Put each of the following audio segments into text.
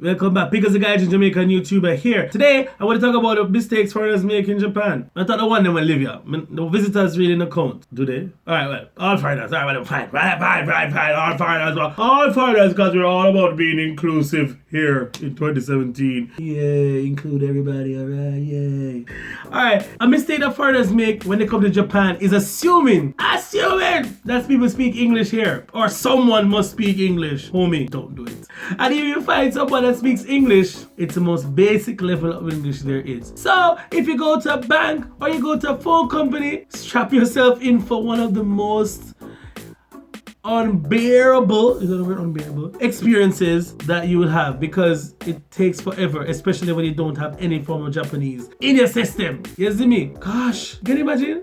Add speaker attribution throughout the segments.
Speaker 1: Welcome back. Because the guys in Jamaican YouTuber here. Today, I want to talk about the mistakes foreigners make in Japan. I thought the one them will live here. The visitors really don't count, do they? Alright, well, all foreigners. Alright, well, fine. All foreigners. All foreigners, because we're all about being inclusive here in 2017. Yeah, include everybody, alright, yay. Alright, a mistake that foreigners make when they come to Japan is assuming that people speak English here. Or someone must speak English. Homie, don't do it. And if you find someone that speaks English, it's the most basic level of English there is. So, if you go to a bank or you go to a phone company, strap yourself in for one of the most unbearable experiences that you will have, because it takes forever, especially when you don't have any form of Japanese in your system. You see me? Gosh, can you imagine?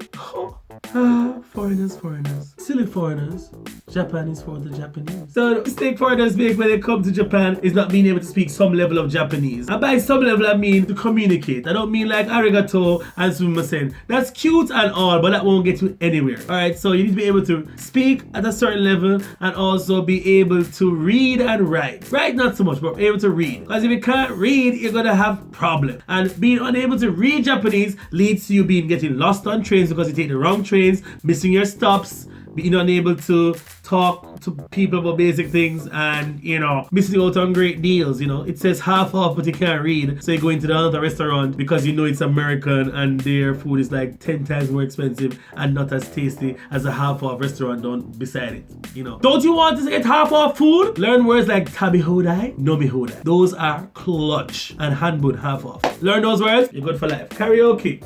Speaker 1: Foreigners. Silly foreigners. Japan is for the Japanese. So the mistake foreigners make when they come to Japan is not being able to speak some level of Japanese. And by some level I mean to communicate. I don't mean like arigato and sumimasen. That's cute and all, but that won't get you anywhere. Alright, so you need to be able to speak at a certain level and also be able to read and write. Write not so much, but able to read. Because if you can't read, you're gonna have problems. And being unable to read Japanese leads to you getting lost on trains because you take the wrong trains, missing your stops, being unable to talk to people about basic things, and missing out on great deals. It says half off but you can't read, so you go into another restaurant because you know it's American and their food is like 10 times more expensive and not as tasty as a half off restaurant beside it. Don't you want to get half off food? Learn words like tabi hodai, nomi hodai. Those are clutch, and hanbun half off. Learn those words, you're good for life. Karaoke.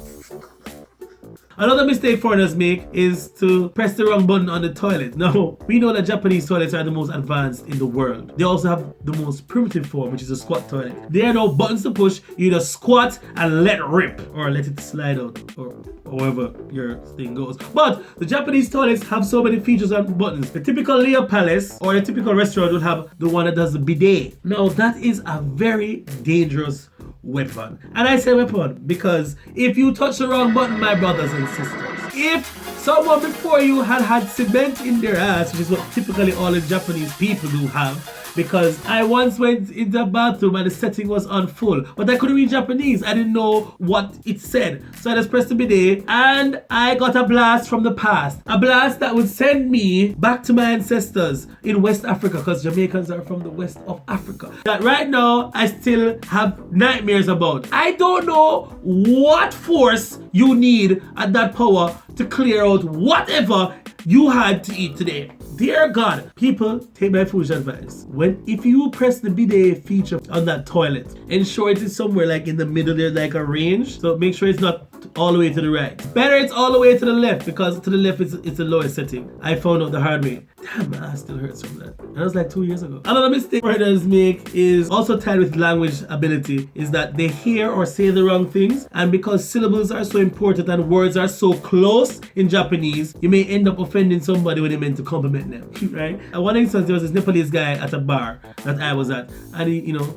Speaker 1: Another mistake foreigners make is to press the wrong button on the toilet. Now, we know that Japanese toilets are the most advanced in the world. They also have the most primitive form, which is a squat toilet. There are no buttons to push. You either squat and let rip, or let it slide out, or however your thing goes. But the Japanese toilets have so many features and buttons. The typical Leo Palace or the typical restaurant will have the one that does the bidet. Now, that is a very dangerous weapon. And I say weapon because if you touch the wrong button, my brothers and sisters, if someone before you had cement in their ass, which is what typically all the Japanese people do have, because I once went in the bathroom and the setting was on full, but I couldn't read Japanese. I didn't know what it said. So I just pressed the bidet and I got a blast from the past. A blast that would send me back to my ancestors in West Africa, because Jamaicans are from the west of Africa, that right now I still have nightmares about. I don't know what force you need at that power to clear out whatever you had to eat today. Dear God, people, take my foolish advice. If you press the bidet feature on that toilet, ensure it is somewhere like in the middle there, like a range. So make sure it's not all the way to the right. Better it's all the way to the left, because to the left it's the lowest setting. I found out the hard way. Damn, my ass still hurts from that. That was like 2 years ago. Another mistake foreigners make is also tied with language ability, is that they hear or say the wrong things, and because syllables are so important and words are so close in Japanese, you may end up offending somebody when you meant to compliment them, right? At one instance, there was this Nepalese guy at a bar that I was at, and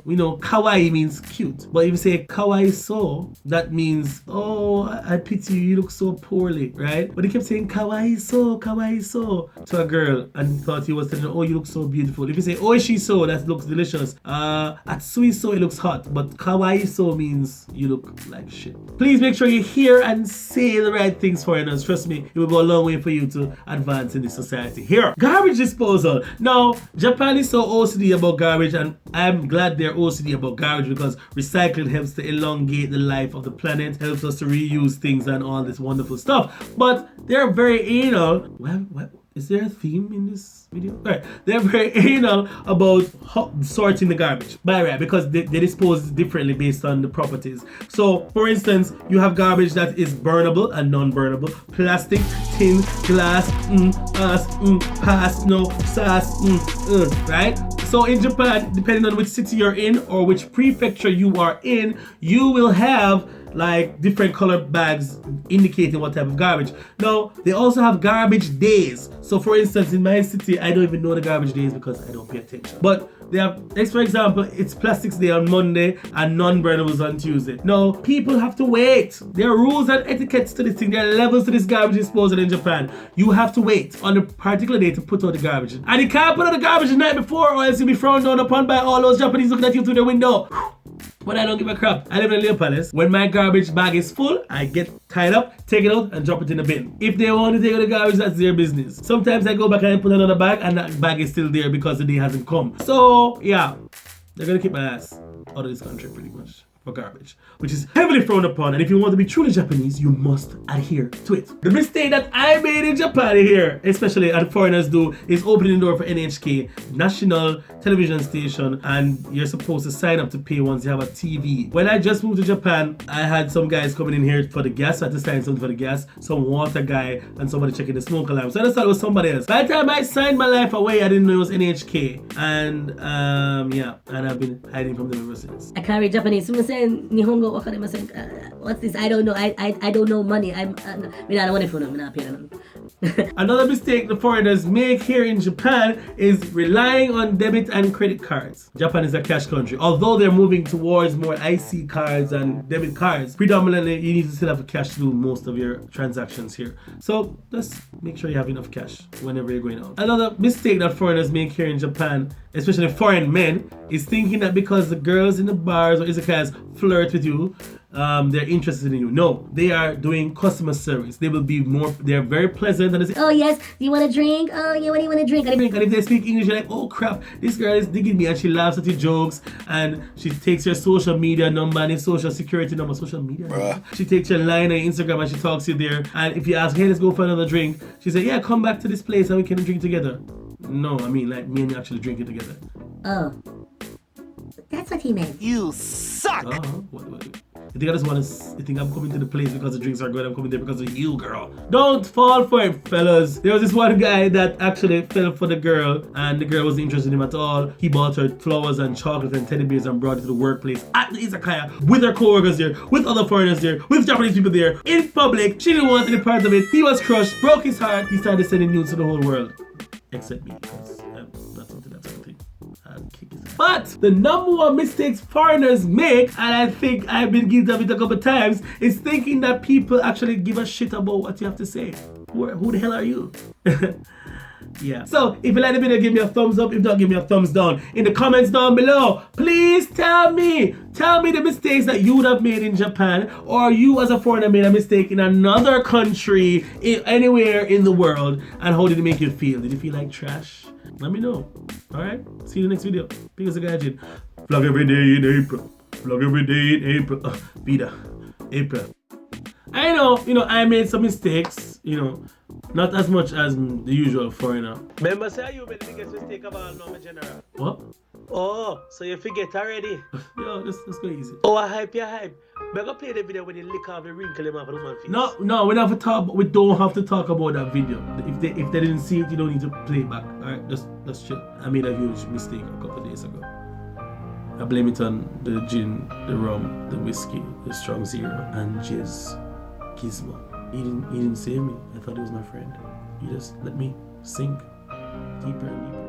Speaker 1: we know kawaii means cute, but if you say kawaii so, that means, oh, I pity you, you look so poorly, right? But he kept saying kawaii so to a girl, and thought he was telling her, oh, you look so beautiful. If you say oishi so, that looks delicious. Atsui so, it looks hot. But kawaii so means you look like shit. Please make sure you hear and say the right things, foreigners. Trust me, it will go a long way for you to advance in this society. Here, garbage disposal. Now, Japan is so OCD about garbage, and I'm glad they're OCD about garbage, because recycling helps to elongate the life of the planet, helps us to reuse things and all this wonderful stuff. But they're very anal. What? Is there a theme in this video? Alright, they're very anal about sorting the garbage. Because they dispose differently based on the properties. So, for instance, you have garbage that is burnable and non-burnable. Plastic, tin, glass, pass, no, sass, right? So in Japan, depending on which city you're in or which prefecture you are in, you will have like different colored bags indicating what type of garbage. Now, they also have garbage days. So for instance, in my city, I don't even know the garbage days because I don't pay attention. But They have, for example, it's Plastics Day on Monday and non-burnables on Tuesday. No, people have to wait. There are rules and etiquettes to this thing. There are levels to this garbage disposal in Japan. You have to wait on a particular day to put out the garbage. And you can't put out the garbage the night before or else you'll be frowned down upon by all those Japanese looking at you through the window. But I don't give a crap. I live in a little palace. When my garbage bag is full, I get tied up, take it out, and drop it in the bin. If they want to take out the garbage, that's their business. Sometimes I go back and I put another bag, and that bag is still there because the day hasn't come. So, yeah, they're gonna keep my ass out of this country pretty much for garbage, which is heavily frowned upon. And if you want to be truly Japanese, you must adhere to it. The mistake that I made in Japan here, especially as foreigners do, is opening the door for NHK, national television station, and you're supposed to sign up to pay once you have a TV. When I just moved to Japan, I had some guys coming in here for the gas. I had to sign something for the gas, some water guy, and somebody checking the smoke alarm. So I just thought it was somebody else. By the time I signed my life away, I didn't know it was NHK. And yeah, and I've been hiding from them ever since.
Speaker 2: I can't read Japanese. Nihongo what's this? I don't know. I don't know money. I don't want to know.
Speaker 1: Another mistake the foreigners make here in Japan is relying on debit and credit cards. Japan is a cash country. Although they're moving towards more IC cards and debit cards, predominantly you need to still have cash to do most of your transactions here. So just make sure you have enough cash whenever you're going out. Another mistake that foreigners make here in Japan, especially foreign men, is thinking that because the girls in the bars or izakayas flirt with you, they're interested in you. No, they are doing customer service. They will be more, they're very pleasant and they say,
Speaker 2: oh yes, do you want a drink? Oh yeah, what do you want to drink?
Speaker 1: And if they speak English, you're like, oh crap, this girl is digging me, and she laughs at your jokes and she takes your social media number and your social security number, social media number. She takes your line on Instagram and she talks to you there. And if you ask, hey, let's go for another drink, she said, yeah, come back to this place and we can drink together. No, I mean like me and you actually drinking together.
Speaker 2: Oh. That's what he meant.
Speaker 3: You suck!
Speaker 1: What? You think I just want to, you think I'm coming to the place because the drinks are good, I'm coming there because of you, girl. Don't fall for it, fellas. There was this one guy that actually fell for the girl and the girl wasn't interested in him at all. He bought her flowers and chocolate and teddy bears and brought it to the workplace at the izakaya with her co-workers there, with other foreigners there, with Japanese people there, in public. She didn't want any part of it. He was crushed, broke his heart. He started sending news to the whole world. Except me, because that's something that's something. But the number one mistakes foreigners make, and I think I've been guilty of it a couple times, is thinking that people actually give a shit about what you have to say. Who the hell are you? Yeah. So if you like the video, give me a thumbs up. If not, give me a thumbs down. In the comments down below, please tell me the mistakes that you would have made in Japan, or you as a foreigner made a mistake in another country, anywhere in the world, and how did it make you feel? Did you feel like trash? Let me know. Alright? See you in the next video. Because the guy did. Vlog every day in April. Vlog every day in April. VEDA. April. I know, I made some mistakes, not as much as the usual foreigner. Remember, say you made the biggest mistake of all now, my general. What? Oh, so you forget already? Yo, let's go easy. Oh, I hype, you hype. We're gonna play the video when you lick off the wrinkle in off of my face. No, we don't have to talk about that video. If they didn't see it, you don't need to play it back. Alright, just chill. I made a huge mistake a couple of days ago. I blame it on the gin, the rum, the whiskey, the strong zero, and jizz. Gizmo. He didn't save me. I thought he was my friend. He just let me sink deeper and deeper.